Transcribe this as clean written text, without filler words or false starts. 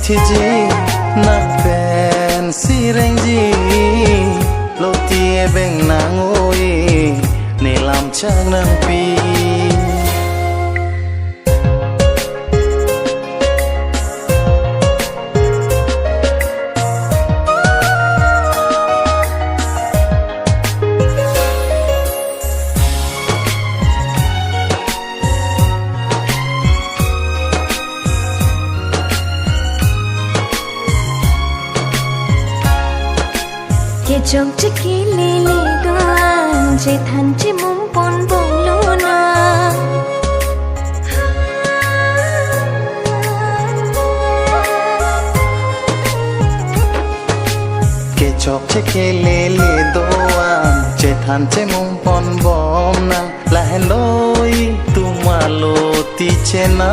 thiji na pen sirengji lo tie beng nang oi ne lam chang nang pi ke chok chiki lili doan che than chi mum pon bong lo na ke chok che ke lili doan che than che mum pon bom na la heloi tu malo ti che na